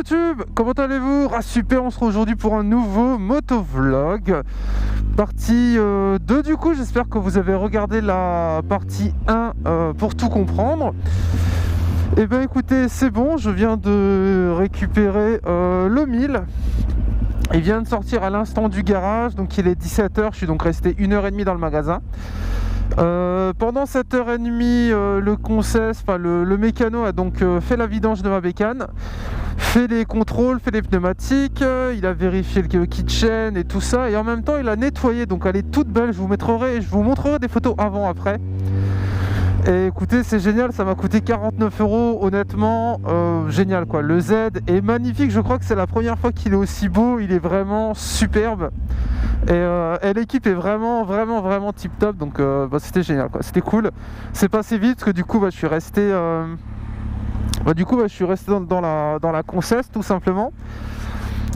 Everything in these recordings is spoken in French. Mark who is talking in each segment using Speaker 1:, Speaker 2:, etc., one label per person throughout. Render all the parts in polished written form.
Speaker 1: YouTube, comment allez-vous? Super, on se retrouve aujourd'hui pour un nouveau motovlog. Partie 2 du coup, j'espère que vous avez regardé la partie 1 pour tout comprendre. Et bien écoutez, c'est bon, je viens de récupérer le 1000. Il vient de sortir à l'instant du garage, donc il est 17h, je suis donc resté 1h30 dans le magasin. Pendant cette heure et demie, le mécano a donc fait la vidange de ma bécane, fait les contrôles, fait les pneumatiques, il a vérifié le kitchen et tout ça, et en même temps il a nettoyé, donc elle est toute belle. Je vous montrerai des photos avant après. Et écoutez, c'est génial, ça m'a coûté 49 €, honnêtement, génial quoi. Le Z est magnifique, je crois que c'est la première fois qu'il est aussi beau, il est vraiment superbe. Et l'équipe est vraiment tip top, donc c'était génial quoi, c'était cool. C'est passé vite parce que du coup je suis resté dans la concesse tout simplement.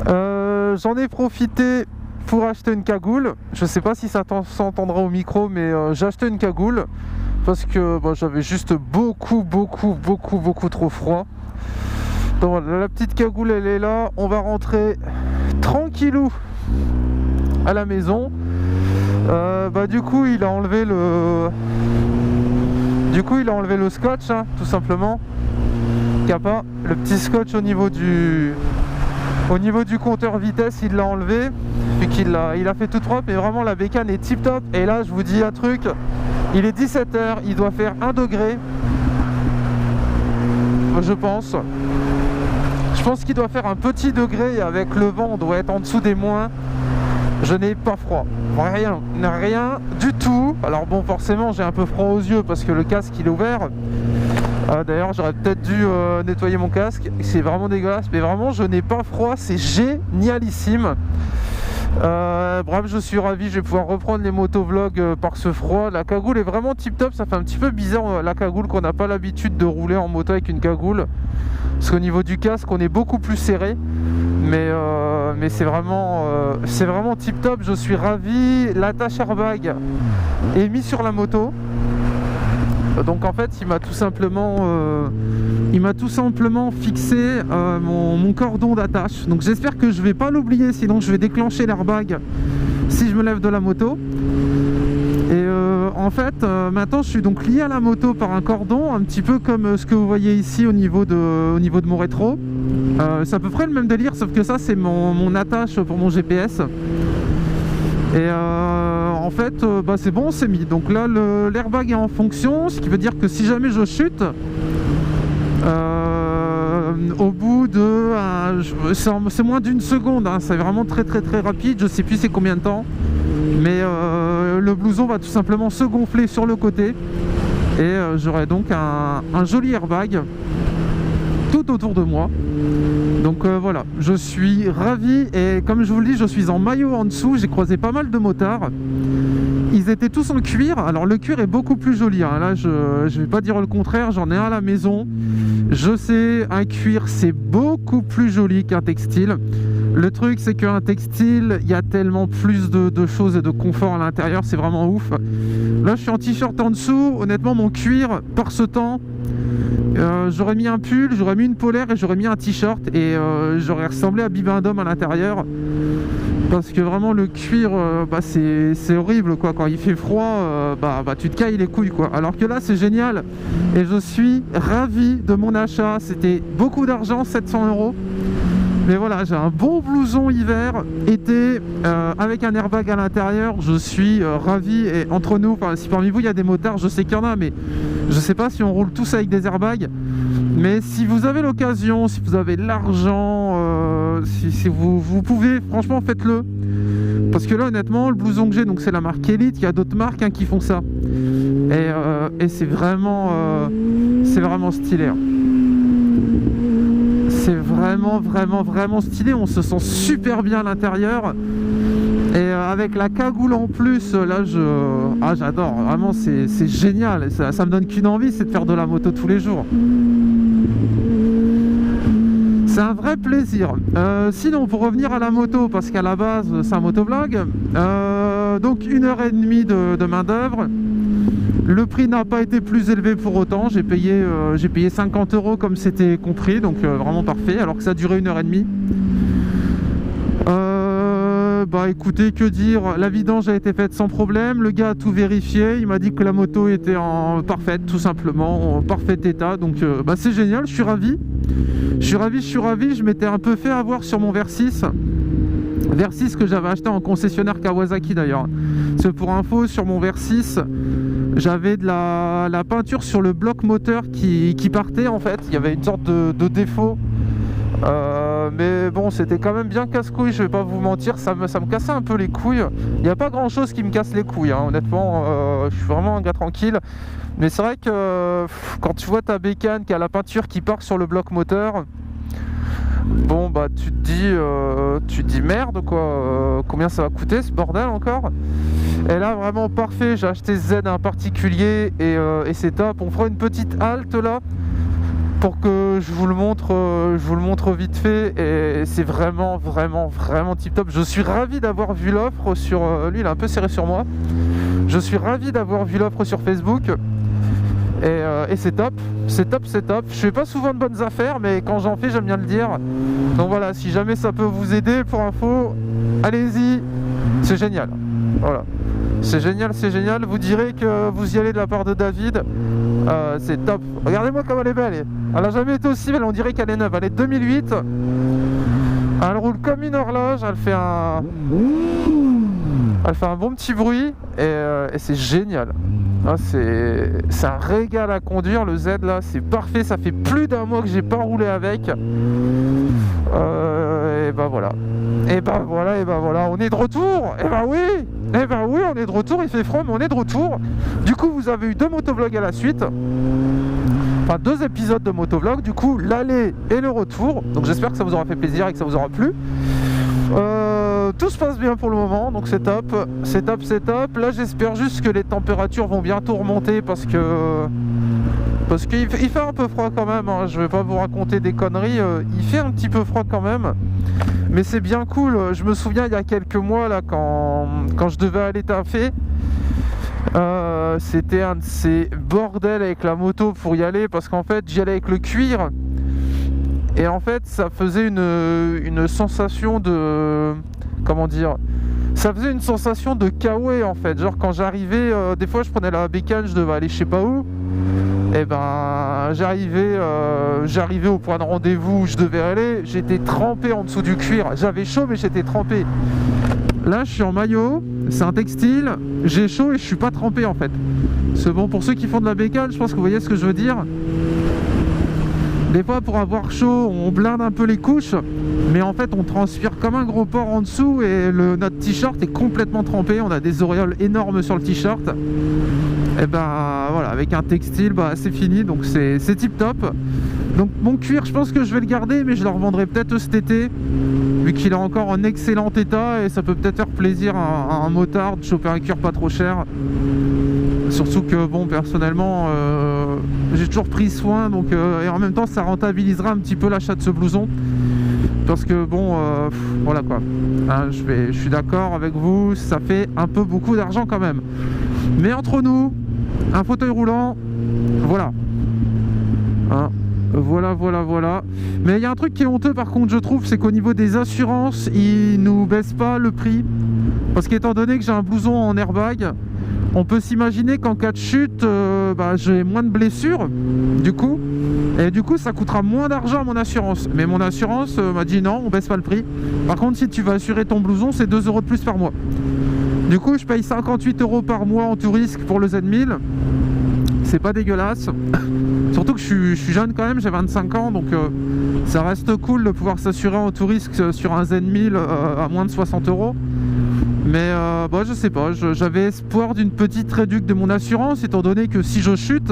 Speaker 1: J'en ai profité pour acheter une cagoule. Je sais pas si ça s'entendra au micro, mais j'ai acheté une cagoule parce que j'avais juste beaucoup trop froid. Donc voilà, la petite cagoule elle est là, on va rentrer tranquillou à la maison. Du coup il a enlevé le scotch, hein, tout simplement. Capa, le petit scotch au niveau du compteur vitesse, il l'a enlevé, puis il a fait tout propre. Et vraiment la bécane est tip top. Et là je vous dis un truc, il est 17h, il doit faire 1 degré, je pense qu'il doit faire un petit degré, et avec le vent on doit être en dessous des moins. Je n'ai pas froid, rien du tout. Alors bon, forcément j'ai un peu froid aux yeux parce que le casque il est ouvert. D'ailleurs j'aurais peut-être dû nettoyer mon casque, c'est vraiment dégueulasse, mais vraiment je n'ai pas froid, c'est génialissime. Bref, je suis ravi, je vais pouvoir reprendre les motovlogs par ce froid. La cagoule est vraiment tip top, ça fait un petit peu bizarre la cagoule, qu'on n'a pas l'habitude de rouler en moto avec une cagoule, parce qu'au niveau du casque on est beaucoup plus serré. Mais c'est vraiment tip top, je suis ravi. L'attache airbag est mise sur la moto. Donc en fait il m'a tout simplement fixé mon cordon d'attache. Donc j'espère que je vais pas l'oublier, sinon je vais déclencher l'airbag si je me lève de la moto. Et en fait maintenant je suis donc lié à la moto par un cordon, un petit peu comme ce que vous voyez ici au niveau de mon rétro. C'est à peu près le même délire, sauf que ça c'est mon attache pour mon GPS. Et en fait c'est bon, c'est mis. Donc là l'airbag est en fonction, ce qui veut dire que si jamais je chute, au bout de c'est moins d'une seconde, hein, c'est vraiment très rapide, je sais plus c'est combien de temps, mais le blouson va tout simplement se gonfler sur le côté et j'aurai donc un joli airbag tout autour de moi. Donc voilà, je suis ravi, et comme je vous le dis, je suis en maillot en dessous. J'ai croisé pas mal de motards, ils étaient tous en cuir. Alors le cuir est beaucoup plus joli, hein. Là je vais pas dire le contraire, j'en ai un à la maison. Je sais, un cuir c'est beaucoup plus joli qu'un textile. Le truc c'est qu'un textile, il y a tellement plus de choses et de confort à l'intérieur, c'est vraiment ouf. Là je suis en t-shirt en dessous, honnêtement mon cuir par ce temps, j'aurais mis un pull, j'aurais mis une polaire et j'aurais mis un t-shirt, et j'aurais ressemblé à Bibendum à l'intérieur, parce que vraiment le cuir c'est horrible quoi. Quand il fait froid tu te cailles les couilles quoi. Alors que là c'est génial et je suis ravi de mon achat. C'était beaucoup d'argent, 700 €, mais voilà, j'ai un bon blouson hiver été avec un airbag à l'intérieur. Je suis ravi. Et entre nous, si parmi vous il y a des motards, je sais qu'il y en a, mais je sais pas si on roule tous avec des airbags. Mais si vous avez l'occasion, si vous avez l'argent, si vous pouvez, franchement faites-le. Parce que là honnêtement le blouson que j'ai, donc c'est la marque Elite, il y a d'autres marques qui font ça. Et c'est vraiment stylé, hein. C'est vraiment stylé, on se sent super bien à l'intérieur. Et avec la cagoule en plus, là j'adore, vraiment c'est génial. Et ça me donne qu'une envie, c'est de faire de la moto tous les jours. C'est un vrai plaisir. Sinon, pour revenir à la moto, parce qu'à la base c'est un motovlog, donc 1h30 de main d'œuvre. Le prix n'a pas été plus élevé pour autant, j'ai payé 50 € comme c'était compris, donc vraiment parfait, alors que ça a duré 1h30. Bah écoutez, que dire, la vidange a été faite sans problème, le gars a tout vérifié, il m'a dit que la moto était en parfaite, tout simplement, en parfait état, donc bah c'est génial, je suis ravi, je m'étais un peu fait avoir sur mon Versys que j'avais acheté en concessionnaire Kawasaki d'ailleurs. Parce que pour info, sur mon Versys, j'avais de la peinture sur le bloc moteur qui partait en fait, il y avait une sorte de défaut. Mais bon, c'était quand même bien casse-couille, je vais pas vous mentir, ça me cassait un peu les couilles. Il n'y a pas grand chose qui me casse les couilles, hein. Honnêtement, je suis vraiment un gars tranquille. Mais c'est vrai que quand tu vois ta bécane qui a la peinture qui part sur le bloc moteur, bon bah tu te dis merde quoi, combien ça va coûter ce bordel encore. Et là vraiment parfait, j'ai acheté Z en particulier et c'est top. On fera une petite halte là pour que je vous le montre vite fait, et c'est vraiment tip top. Je suis ravi d'avoir vu l'offre sur lui, il est un peu serré sur moi. Je suis ravi d'avoir vu l'offre sur Facebook et c'est top. Je fais pas souvent de bonnes affaires, mais quand j'en fais j'aime bien le dire. Donc voilà, si jamais ça peut vous aider, pour info, allez-y, c'est génial. Voilà. C'est génial, vous direz que vous y allez de la part de David, c'est top. Regardez-moi comme elle est belle, elle a jamais été aussi belle, on dirait qu'elle est neuve, elle est 2008, elle roule comme une horloge, elle fait un bon petit bruit et c'est génial. Ah, c'est un régal à conduire, le Z là, c'est parfait, ça fait plus d'1 mois que j'ai pas roulé avec. Et bah voilà, on est de retour. Et bah oui, on est de retour, il fait froid mais on est de retour. Du coup vous avez eu 2 motovlogs à la suite, enfin 2 épisodes de motovlog, du coup l'aller et le retour. Donc j'espère que ça vous aura fait plaisir et que ça vous aura plu. Tout se passe bien pour le moment, donc c'est top. Là j'espère juste que les températures vont bientôt remonter parce qu'il fait un peu froid quand même, hein. Je vais pas vous raconter des conneries, il fait un petit peu froid quand même, mais c'est bien cool. Je me souviens il y a quelques mois là, quand je devais aller taffer, c'était un de ces bordels avec la moto pour y aller, parce qu'en fait j'y allais avec le cuir et en fait ça faisait une sensation de... comment dire, ça faisait une sensation de kawaii en fait. Genre quand j'arrivais, des fois je prenais la bécane, je devais aller je sais pas où, et ben j'arrivais au point de rendez-vous où je devais aller, j'étais trempé en dessous du cuir, j'avais chaud mais j'étais trempé. Là je suis en maillot, c'est un textile, j'ai chaud et je suis pas trempé en fait. C'est bon, pour ceux qui font de la bécane, je pense que vous voyez ce que je veux dire. Des fois pour avoir chaud on blinde un peu les couches, mais en fait on transpire comme un gros porc en dessous et notre t-shirt est complètement trempé, on a des auréoles énormes sur le t-shirt. Et ben voilà, avec un textile bah c'est fini, donc c'est tip top. Donc mon cuir je pense que je vais le garder, mais je le revendrai peut-être cet été vu qu'il est encore en excellent état, et ça peut peut-être faire plaisir à un motard de choper un cuir pas trop cher. Surtout que bon, personnellement j'ai toujours pris soin, donc et en même temps ça rentabilisera un petit peu l'achat de ce blouson, parce que bon voilà quoi, hein, je suis d'accord avec vous, ça fait un peu beaucoup d'argent quand même, mais entre nous, un fauteuil roulant, voilà, hein, voilà. Mais il y a un truc qui est honteux par contre, je trouve, c'est qu'au niveau des assurances ils nous baissent pas le prix, parce qu'étant donné que j'ai un blouson en airbag, on peut s'imaginer qu'en cas de chute, j'ai moins de blessures, du coup ça coûtera moins d'argent à mon assurance. Mais mon assurance m'a dit non, on baisse pas le prix. Par contre, si tu vas assurer ton blouson, c'est 2 € de plus par mois. Du coup, je paye 58 € par mois en tout risque pour le Z1000. C'est pas dégueulasse. Surtout que je suis jeune quand même, j'ai 25 ans, donc ça reste cool de pouvoir s'assurer en tout risque sur un Z1000 à moins de 60 €. Mais je sais pas, j'avais espoir d'une petite réduction de mon assurance, étant donné que si je chute,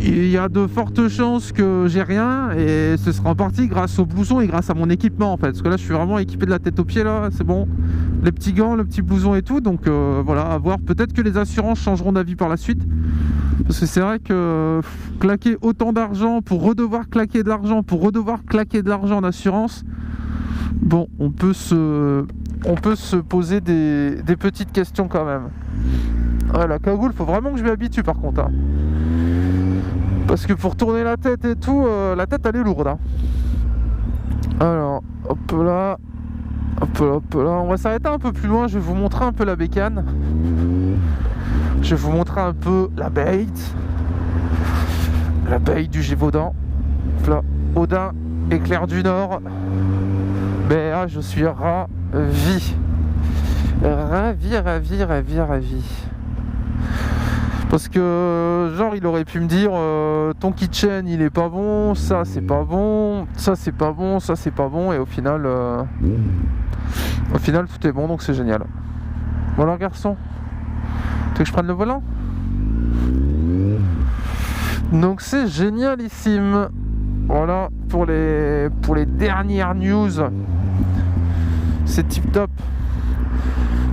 Speaker 1: il y a de fortes chances que j'ai rien, et ce sera en partie grâce au blouson et grâce à mon équipement en fait, parce que là je suis vraiment équipé de la tête aux pieds, là c'est bon, les petits gants, le petit blouson et tout, donc voilà, à voir, peut-être que les assurances changeront d'avis par la suite, parce que c'est vrai que claquer autant d'argent pour redevoir claquer de l'argent en assurance, bon, on peut se poser des petites questions quand même. Ouais, la cagoule, faut vraiment que je m'y habitue par contre. Hein. Parce que pour tourner la tête et tout, la tête elle est lourde. Hein. Alors, hop là. Hop là, hop là. On va s'arrêter un peu plus loin, je vais vous montrer un peu la bécane. Je vais vous montrer un peu la bait. La bait du Gévaudan. Là, Audin, Éclair du Nord. Mais ah, je suis ravi. Ravi. Parce que genre il aurait pu me dire ton kitchen il est pas bon, ça c'est pas bon, ça c'est pas bon, ça c'est pas bon, et au final tout est bon, donc c'est génial. Bon alors garçon, tu veux que je prenne le volant? Donc c'est génialissime. Voilà pour les dernières news. C'est tip top.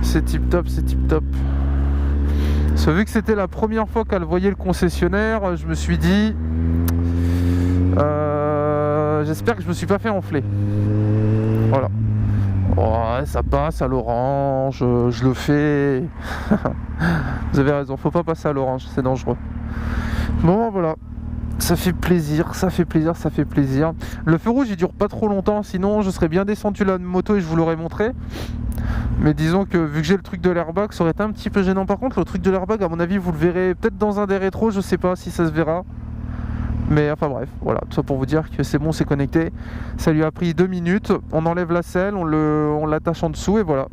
Speaker 1: C'est tip top. Parce que vu que c'était la première fois qu'elle voyait le concessionnaire, je me suis dit j'espère que je me suis pas fait enfler. Voilà. Ouais, ça passe à l'orange, je le fais. Vous avez raison, faut pas passer à l'orange, c'est dangereux. Bon voilà. Ça fait plaisir. Le feu rouge il dure pas trop longtemps, sinon je serais bien descendu la moto et je vous l'aurais montré. Mais disons que vu que j'ai le truc de l'airbag, ça aurait été un petit peu gênant. Par contre, le truc de l'airbag, à mon avis, vous le verrez peut-être dans un des rétros, je sais pas si ça se verra. Mais enfin bref, voilà, tout ça pour vous dire que c'est bon, c'est connecté. Ça lui a pris 2 minutes, on enlève la selle, on l'attache en dessous et voilà.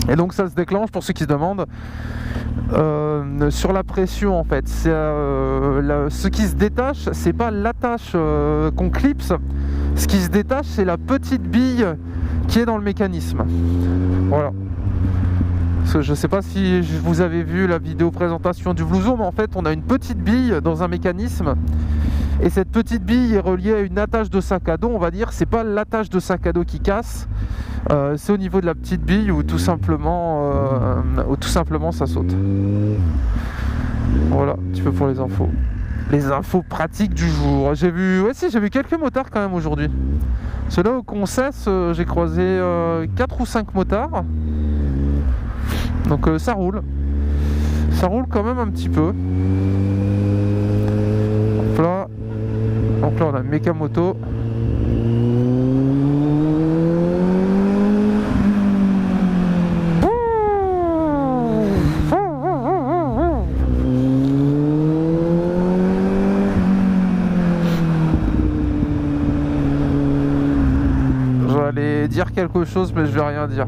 Speaker 1: Et donc ça se déclenche, pour ceux qui se demandent, sur la pression en fait. C'est, ce qui se détache, c'est pas l'attache qu'on clipse. Ce qui se détache, c'est la petite bille qui est dans le mécanisme. Voilà. Parce que je sais pas si vous avez vu la vidéo présentation du blouson, mais en fait on a une petite bille dans un mécanisme. Et cette petite bille est reliée à une attache de sac à dos, on va dire. C'est pas l'attache de sac à dos qui casse, c'est au niveau de la petite bille où tout simplement ça saute. Voilà, un petit peu pour les infos. Les infos pratiques du jour. J'ai vu quelques motards quand même aujourd'hui. C'est là au Concesse, j'ai croisé 4 ou 5 motards. Donc ça roule. Ça roule quand même un petit peu. Donc là on a Mécamoto. J'allais dire quelque chose mais je vais rien dire.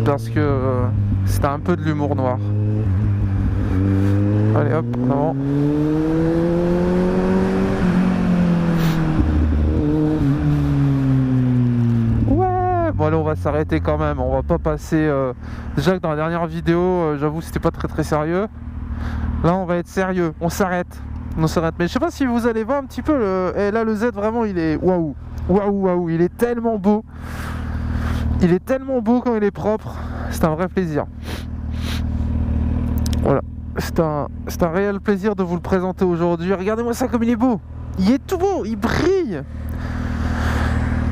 Speaker 1: Parce que c'était un peu de l'humour noir. Allez hop, en avant. Bon allez, on va s'arrêter quand même, on va pas passer déjà que dans la dernière vidéo j'avoue c'était pas très sérieux. Là on va être sérieux, on s'arrête. Mais je sais pas si vous allez voir un petit peu et là le Z vraiment il est waouh, il est tellement beau. Il est tellement beau quand il est propre, c'est un vrai plaisir. Voilà, c'est un réel plaisir de vous le présenter aujourd'hui. Regardez-moi ça comme il est beau. Il est tout beau, il brille.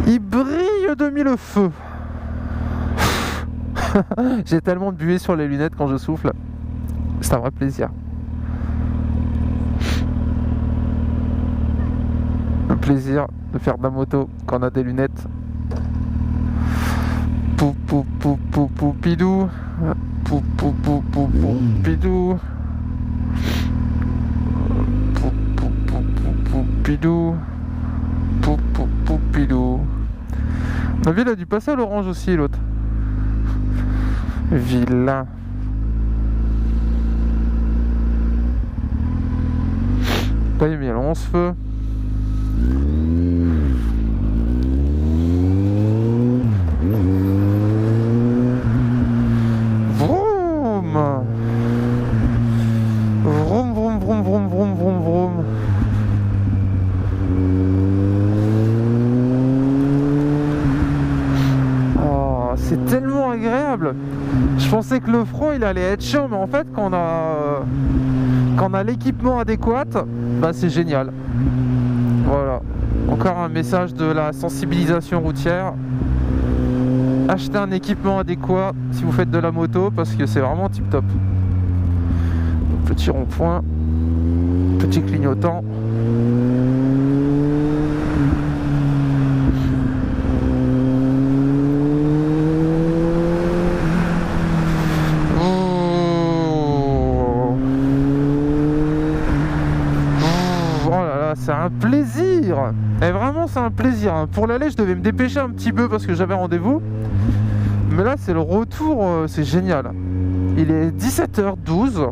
Speaker 1: Il brille de mille feux. J'ai tellement de buée sur les lunettes quand je souffle. C'est un vrai plaisir. Le plaisir de faire de la moto quand on a des lunettes. Pou pou pou pou pou pidou. Pou pou pou pou pou pidou. Pou pou pou pou pou pidou. Pou pou pou pidou. Ma vie, il a dû passer à l'orange aussi, l'autre. Vilain. Là, il a mis à 11 feux. Vroom. Vroom, vroom, vroom, vroom, vroom, vroom, vroom. C'est tellement agréable. Je pensais que le front il allait être chiant, mais en fait quand on a l'équipement adéquat, bah c'est génial. Voilà. Encore un message de la sensibilisation routière. achetez un équipement adéquat si vous faites de la moto parce que c'est vraiment tip top. Petit rond-point, petit clignotant. C'est un plaisir. Et vraiment c'est un plaisir. Pour l'aller je devais me dépêcher un petit peu parce que j'avais rendez-vous. Mais là c'est le retour, c'est génial. Il est 17h12.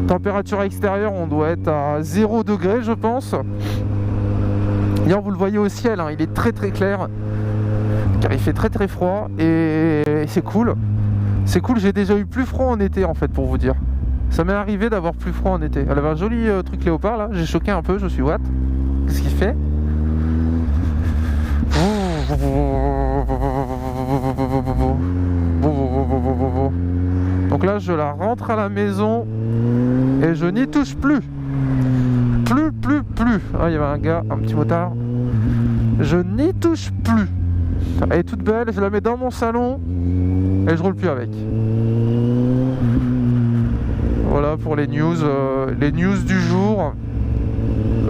Speaker 1: Température extérieure on doit être à 0 degré je pense. D'ailleurs vous le voyez au ciel, il est très très clair. Car il fait très très froid. Et c'est cool. C'est cool, j'ai déjà eu plus froid en été en fait pour vous dire. Ça m'est arrivé d'avoir plus froid en été. Elle avait un joli truc léopard là, j'ai choqué un peu, je suis what? Qu'est-ce qu'il fait? Donc là je la rentre à la maison et je n'y touche plus. Plus. Ah il y avait un gars, un petit motard. Je n'y touche plus. Elle est toute belle, je la mets dans mon salon et je roule plus avec. Voilà pour les news du jour.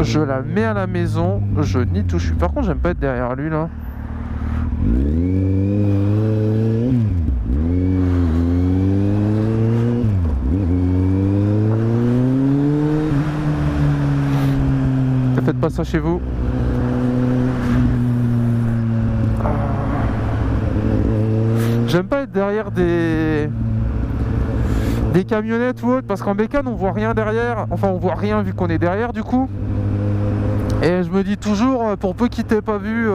Speaker 1: Je la mets à la maison, je n'y touche plus. Par contre, j'aime pas être derrière lui là. Ne faites pas ça chez vous. J'aime pas être derrière des camionnettes ou autre parce qu'en bécane on voit rien derrière, enfin on voit rien vu qu'on est derrière du coup, et je me dis toujours pour peu qu'ils t'aient pas vu,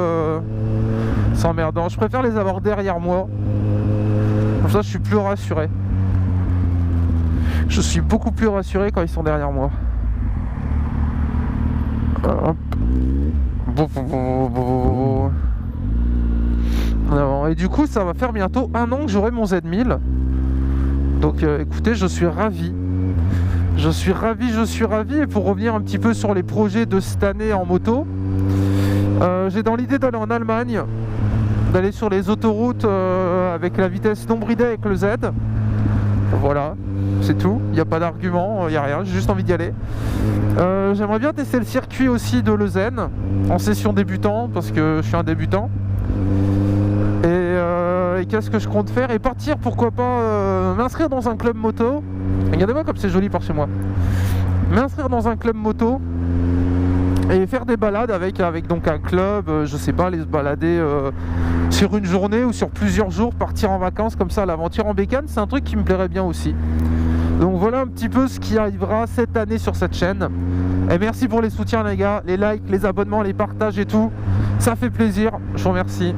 Speaker 1: c'est emmerdant. Je préfère les avoir derrière moi, comme ça je suis plus rassuré, je suis beaucoup plus rassuré quand ils sont derrière moi. Hop. Et du coup ça va faire bientôt 1 an que j'aurai mon Z1000. Donc écoutez, je suis ravi. Je suis ravi. Et pour revenir un petit peu sur les projets de cette année en moto, j'ai dans l'idée d'aller en Allemagne, d'aller sur les autoroutes avec la vitesse non bridée avec le Z. Voilà, c'est tout. Il n'y a pas d'argument, il n'y a rien, j'ai juste envie d'y aller. J'aimerais bien tester le circuit aussi de Lausanne en session débutant parce que je suis un débutant. Et qu'est-ce que je compte faire? Et partir, pourquoi pas m'inscrire dans un club moto. Regardez-moi comme c'est joli par chez moi. M'inscrire dans un club moto et faire des balades avec donc un club, je sais pas, aller se balader sur une journée ou sur plusieurs jours, partir en vacances comme ça, l'aventure en bécane, c'est un truc qui me plairait bien aussi. Donc voilà un petit peu ce qui arrivera cette année sur cette chaîne. Et merci pour les soutiens les gars, les likes, les abonnements, les partages et tout. Ça fait plaisir, je vous remercie.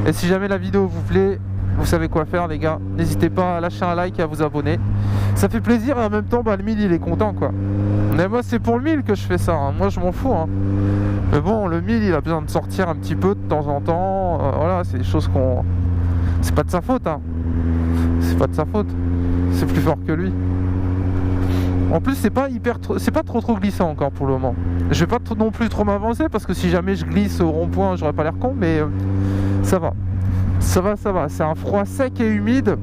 Speaker 1: Et si jamais la vidéo vous plaît, vous savez quoi faire les gars. N'hésitez pas à lâcher un like et à vous abonner. Ça fait plaisir et en même temps le 1000 il est content quoi. Mais moi c'est pour le 1000 que je fais ça, moi je m'en fous. Mais bon, le 1000 il a besoin de sortir un petit peu de temps en temps. Voilà, c'est des choses qu'on... C'est pas de sa faute C'est pas de sa faute. C'est plus fort que lui. En plus c'est pas trop glissant encore pour le moment. Je vais pas non plus trop m'avancer parce que si jamais je glisse au rond-point j'aurais pas l'air con, mais ça va. C'est un froid sec et humide.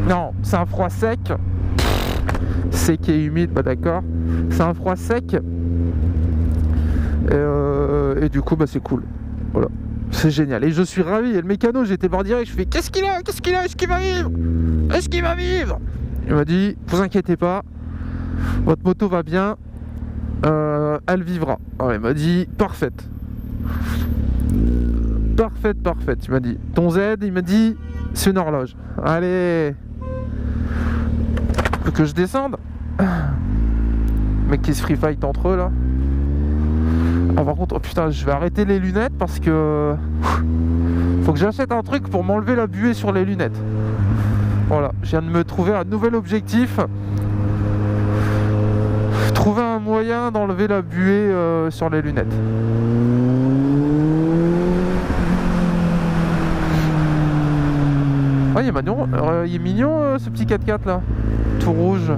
Speaker 1: Non, c'est un froid sec. Sec et humide, bah d'accord. C'est un froid sec. Et du coup bah c'est cool. Voilà. C'est génial. Et je suis ravi. Et le mécano, j'étais voir direct, je fais qu'est-ce qu'il a? Est-ce qu'il va vivre? Il m'a dit, vous inquiétez pas. Votre moto va bien, elle vivra. Alors, il m'a dit parfaite. Il m'a dit ton Z, il m'a dit c'est une horloge. Allez, faut que je descende. Mec qui se free fight entre eux là. Ah, par contre, oh putain, je vais arrêter les lunettes parce que faut que j'achète un truc pour m'enlever la buée sur les lunettes. Voilà, je viens de me trouver un nouvel objectif. Trouver un moyen d'enlever la buée sur les lunettes. Ah, il est mignon ce petit 4x4 là, tout rouge.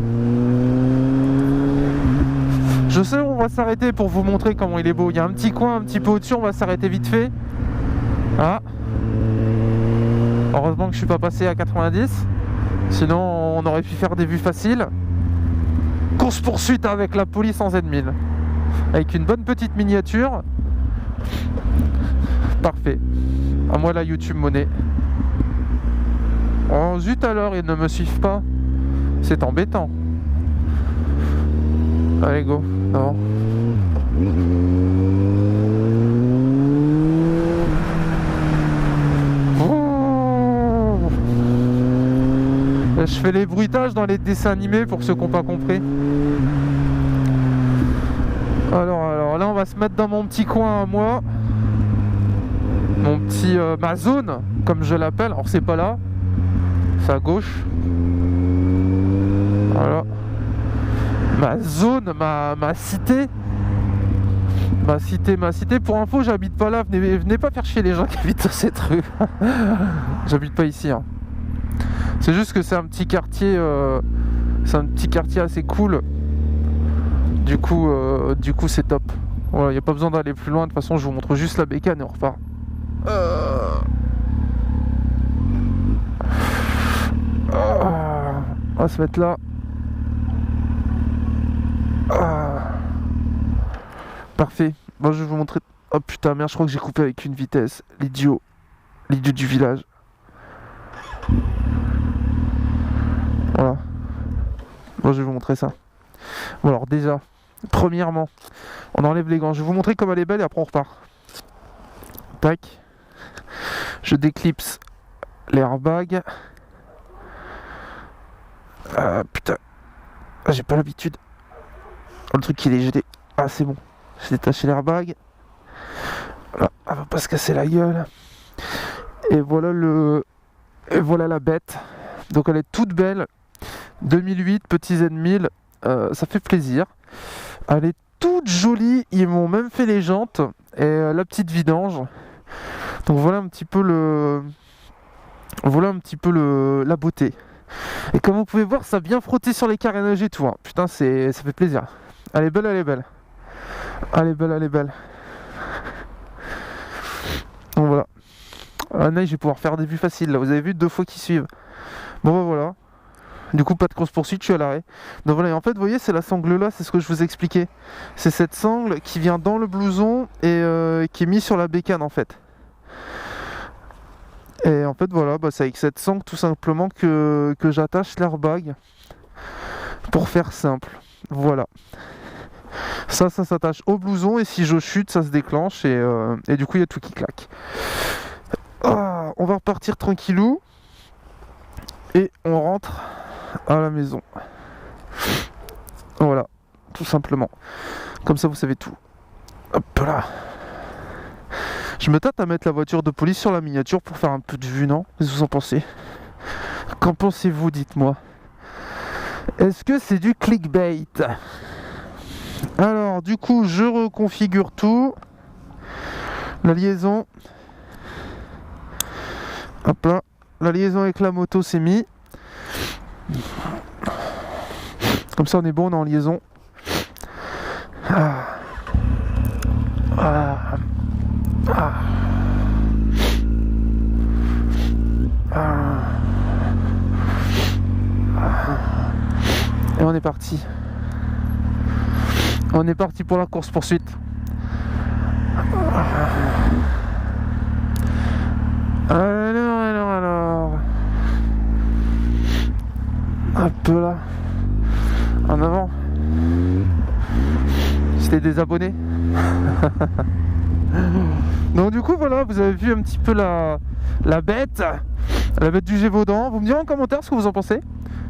Speaker 1: Je sais où on va s'arrêter pour vous montrer comment il est beau. Il y a un petit coin un petit peu au-dessus, on va s'arrêter vite fait. Ah. Heureusement que je suis pas passé à 90. Sinon on aurait pu faire des vues faciles. Course poursuite avec la police en Z1000. Avec une bonne petite miniature. Parfait. À moi la YouTube monnaie. Oh zut alors, ils ne me suivent pas. C'est embêtant. Allez go. Non. Je fais les bruitages dans les dessins animés pour ceux qui n'ont pas compris. Alors là on va se mettre dans mon petit coin à moi. Mon petit ma zone comme je l'appelle. Alors c'est pas là, c'est à gauche. Voilà. Ma zone, ma cité. Ma cité. Pour info, j'habite pas là. Venez pas faire chier les gens qui habitent dans cette rue. J'habite pas ici. Hein. C'est juste que c'est un petit quartier. C'est un petit quartier assez cool. Du coup c'est top. Voilà, y a pas besoin d'aller plus loin. De toute façon, je vous montre juste la bécane et on repart. On va se mettre là. Parfait. Bon, je vais vous montrer. Oh putain, merde, je crois que j'ai coupé avec une vitesse. L'idiot du village. Voilà. Bon, je vais vous montrer ça. Bon, alors déjà, premièrement, on enlève les gants. Je vais vous montrer comme elle est belle et après on repart. Tac. Je déclipse l'airbag. Putain. J'ai pas l'habitude. Oh, le truc il est gelé. Ah, c'est bon. J'ai détaché l'airbag. Voilà, elle va pas se casser la gueule. Et voilà la bête. Donc elle est toute belle. 2008, petit Z1000. Ça fait plaisir. Elle est toute jolie. Ils m'ont même fait les jantes. Et la petite vidange. Donc voilà un petit peu la beauté. Et comme vous pouvez voir, ça a bien frotté sur les carénages et tout. Hein. Putain, ça fait plaisir. Elle est belle, elle est belle. Elle est belle, elle est belle. Donc voilà. Là, je vais pouvoir faire des vues faciles. Là, vous avez vu 2 fois qui suivent. Bon, bah voilà. Du coup, pas de course poursuite, je suis à l'arrêt. Donc voilà, et en fait, vous voyez, c'est la sangle là, c'est ce que je vous expliquais. C'est cette sangle qui vient dans le blouson et qui est mise sur la bécane en fait. Et en fait, voilà, c'est avec cette sangle tout simplement que j'attache l'airbag. Pour faire simple. Voilà. Ça s'attache au blouson et si je chute, ça se déclenche et du coup, il y a tout qui claque. On va repartir tranquillou. Et on rentre à la maison. Voilà, tout simplement. Comme ça, vous savez tout. Hop là. Je me tâte à mettre la voiture de police sur la miniature pour faire un peu de vue, non? Qu'est-ce que vous en pensez? Qu'en pensez-vous, dites-moi? Est-ce que c'est du clickbait? Alors, du coup, je reconfigure tout. La liaison. Hop là. La liaison avec la moto c'est mis. Comme ça on est bon, on est en liaison. Et on est parti. On est parti pour la course poursuite. Alors. Hop là. En avant. C'était des abonnés. Donc du coup voilà, vous avez vu un petit peu la bête. La bête du Gévaudan. Vous me direz en commentaire ce que vous en pensez.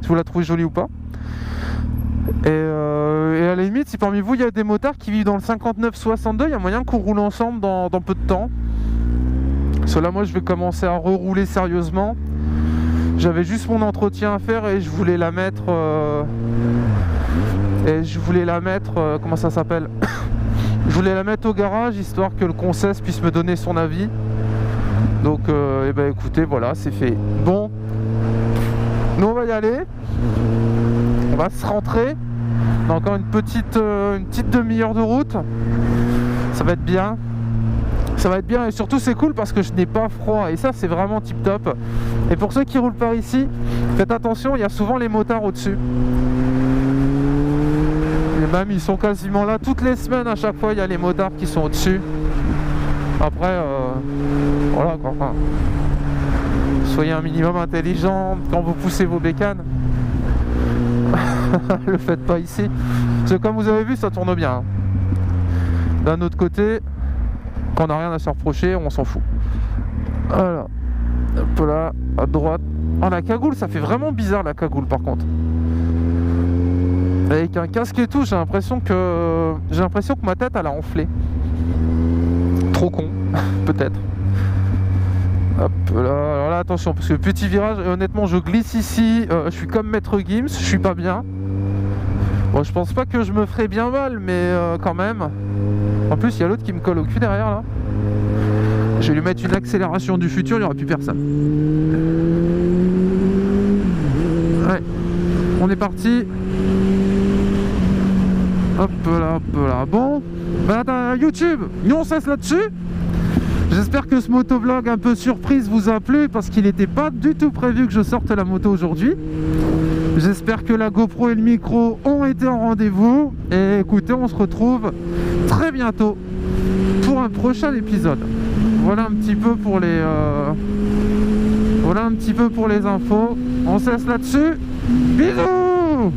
Speaker 1: Si vous la trouvez jolie ou pas. Et à la limite, si parmi vous il y a des motards qui vivent dans le 59-62, il y a moyen qu'on roule ensemble dans peu de temps. Parce que là moi je vais commencer à rerouler sérieusement. J'avais juste mon entretien à faire et je voulais la mettre comment ça s'appelle? Je voulais la mettre au garage histoire que le concesse puisse me donner son avis. Donc écoutez, voilà, c'est fait. Bon, nous on va y aller. On va se rentrer. On a encore une petite demi-heure de route. Ça va être bien. Ça va être bien et surtout c'est cool parce que je n'ai pas froid et ça c'est vraiment tip top. Et pour ceux qui roulent par ici, faites attention, il y a souvent les motards au-dessus. Et même ils sont quasiment là toutes les semaines, à chaque fois il y a les motards qui sont au-dessus. Après, voilà quoi. Enfin, soyez un minimum intelligent quand vous poussez vos bécanes. Le faites pas ici. Parce que comme vous avez vu, ça tourne bien. Hein. D'un autre côté, quand on n'a rien à se reprocher, on s'en fout. Voilà. Hop là, à droite. Oh, la cagoule, ça fait vraiment bizarre la cagoule par contre. Avec un casque et tout, j'ai l'impression que ma tête elle a enflé. Trop con, peut-être. Hop là, alors là attention, parce que petit virage, et honnêtement je glisse ici, je suis comme Maître Gims, je suis pas bien. Bon, je pense pas que je me ferai bien mal, mais quand même. En plus il y a l'autre qui me colle au cul derrière là. Je vais lui mettre une accélération du futur, il n'y aura plus personne. Ouais, on est parti. Hop là, hop là. Bon, bah YouTube, nous on cesse là-dessus. J'espère que ce motovlog un peu surprise vous a plu parce qu'il n'était pas du tout prévu que je sorte la moto aujourd'hui. J'espère que la GoPro et le micro ont été en rendez-vous. Et écoutez, on se retrouve très bientôt pour un prochain épisode. Voilà un petit peu pour les voilà un petit peu pour les infos. On cesse là-dessus. Bisous.